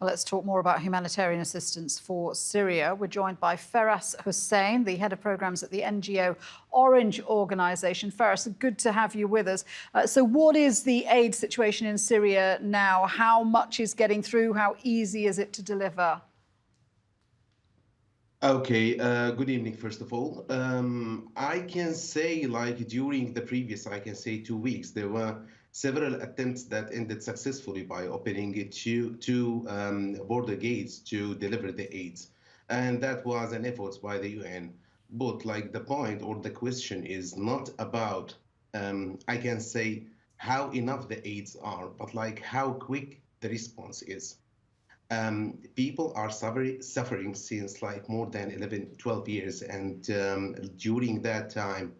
Well, let's talk more about humanitarian assistance for Syria. We're joined by Feras Hussein, the head of programs at the NGO Orange organisation. Feras, good to have you with us. So what is the aid situation in Syria now? How much is getting through? How easy is it to deliver? Okay, good evening, first of all. I can say, like, during the previous, I can say 2 weeks, there were several attempts that ended successfully by opening two border gates to deliver the aids. And that was an effort by the UN. But, like, the point or the question is not about, I can say, how enough the aids are, but, like, how quick the response is. People are suffering since like more than 11, 12 years. And during that time,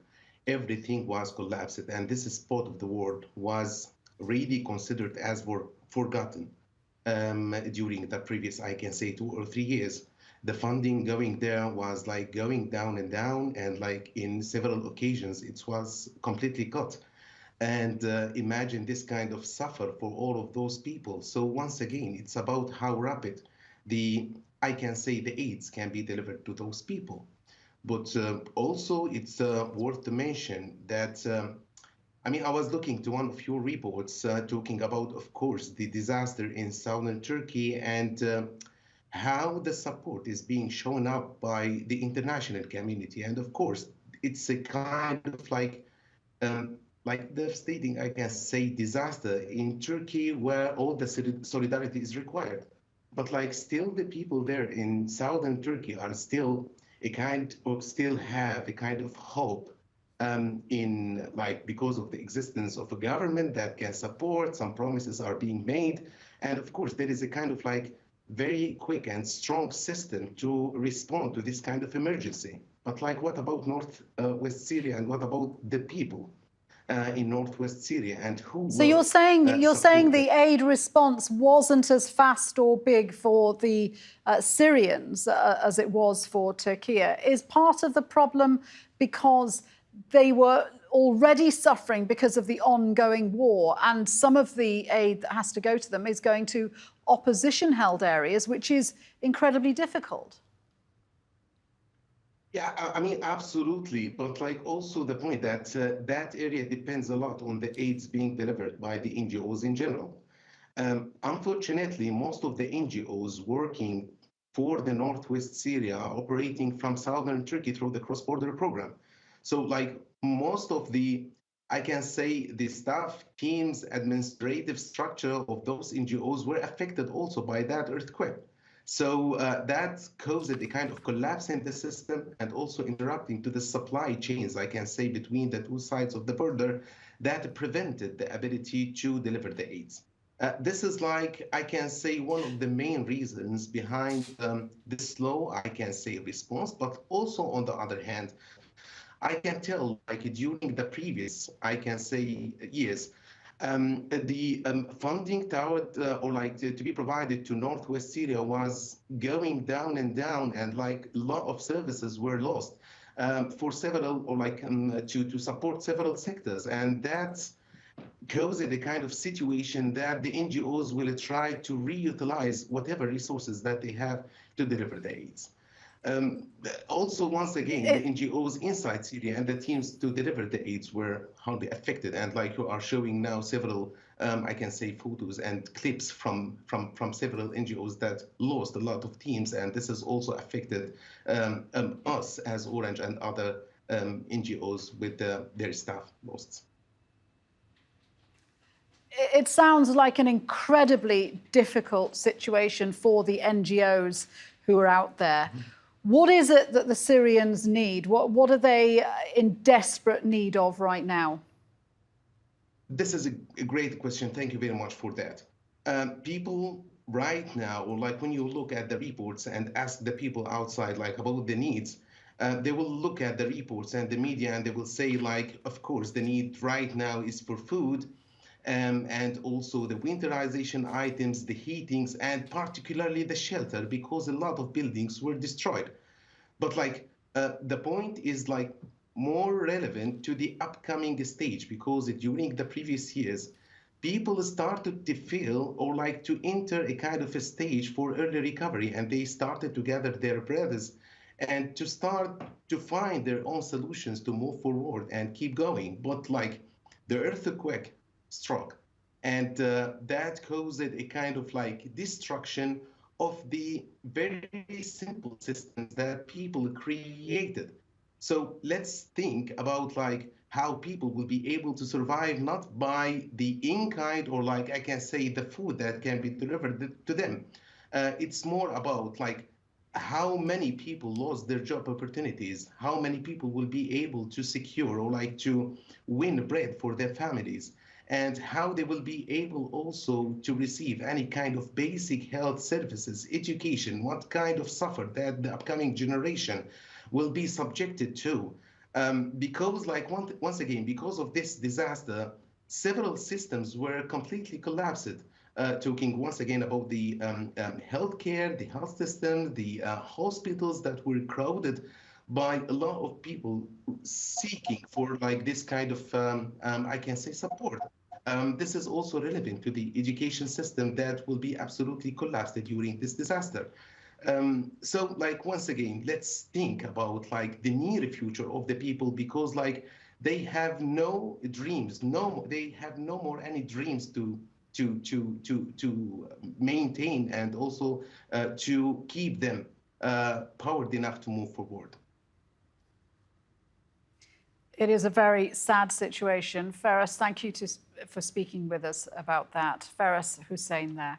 everything was collapsed. And this spot of the world was really considered as forgotten during the previous, I can say, 2 or 3 years. The funding going there was like going down and down. And like in several occasions, it was completely cut. And imagine this kind of suffer for all of those people. So once again, it's about how rapid I can say the aids can be delivered to those people. But also it's worth to mention that, I mean, I was looking to one of your reports talking about, of course, the disaster in southern Turkey and how the support is being shown up by the international community. And of course, it's a kind of like devastating, I can say, disaster in Turkey where all the solidarity is required. But like still the people there in southern Turkey are still still have a kind of hope in like because of the existence of a government that can support, some promises are being made. And of course, there is a kind of like very quick and strong system to respond to this kind of emergency. But like, what about West Syria and what about the people? In northwest Syria and who So will you're saying support them. the aid response wasn't as fast or big for the Syrians as it was for Turkey. Is part of the problem because they were already suffering because of the ongoing war, and some of the aid that has to go to them is going to opposition-held areas, which is incredibly difficult? Yeah, I mean, absolutely. But like also the point that that area depends a lot on the aids being delivered by the NGOs in general. Unfortunately, most of the NGOs working for the Northwest Syria are operating from southern Turkey through the cross-border program. So like most of the, I can say the staff, teams, administrative structure of those NGOs were affected also by that earthquake. So that caused a kind of collapse in the system and also interrupting to the supply chains, I can say, between the two sides of the border that prevented the ability to deliver the aids. This is like, I can say, one of the main reasons behind the slow, I can say, response, but also on the other hand, I can tell like during the previous, I can say, years, the funding toward or like to be provided to Northwest Syria was going down and down, and like a lot of services were lost for several or like to support several sectors, and that's caused a kind of situation that the NGOs will try to reutilize whatever resources that they have to deliver the aids. Um, Also, once again, the NGOs inside Syria and the teams to deliver the aids were hardly affected. And like you are showing now several, I can say, photos and clips from several NGOs that lost a lot of teams. And this has also affected us as Orange and other NGOs with their staff lost. It sounds like an incredibly difficult situation for the NGOs who are out there. What is it that the Syrians need? What are they in desperate need of right now? This is a great question. Thank you very much for that. People right now, or like when you look at the reports and ask the people outside, like about the needs, they will look at the reports and the media and they will say, like, of course, the need right now is for food and also the winterization items, the heatings, and particularly the shelter, because a lot of buildings were destroyed. But like the point is like more relevant to the upcoming stage because during the previous years, people started to feel or like to enter a kind of a stage for early recovery, and they started to gather their breaths and to start to find their own solutions to move forward and keep going. But like the earthquake struck, and that caused a kind of like destruction of the very simple systems that people created. So let's think about like how people will be able to survive not by the in-kind or like I can say the food that can be delivered to them. It's more about like how many people lost their job opportunities, how many people will be able to secure or like to win bread for their families, and how they will be able also to receive any kind of basic health services, education, what kind of suffer that the upcoming generation will be subjected to. Because like once again, because of this disaster, several systems were completely collapsed. Talking once again about the healthcare, the health system, the hospitals that were crowded by a lot of people seeking for like this kind of, I can say, support. This is also relevant to the education system that will be absolutely collapsed during this disaster. So like once again, let's think about like the near future of the people, because like they have no dreams, they have no more any dreams to maintain and also to keep them powered enough to move forward. It is a very sad situation. Feras, thank you for speaking with us about that. Feras Hussein there.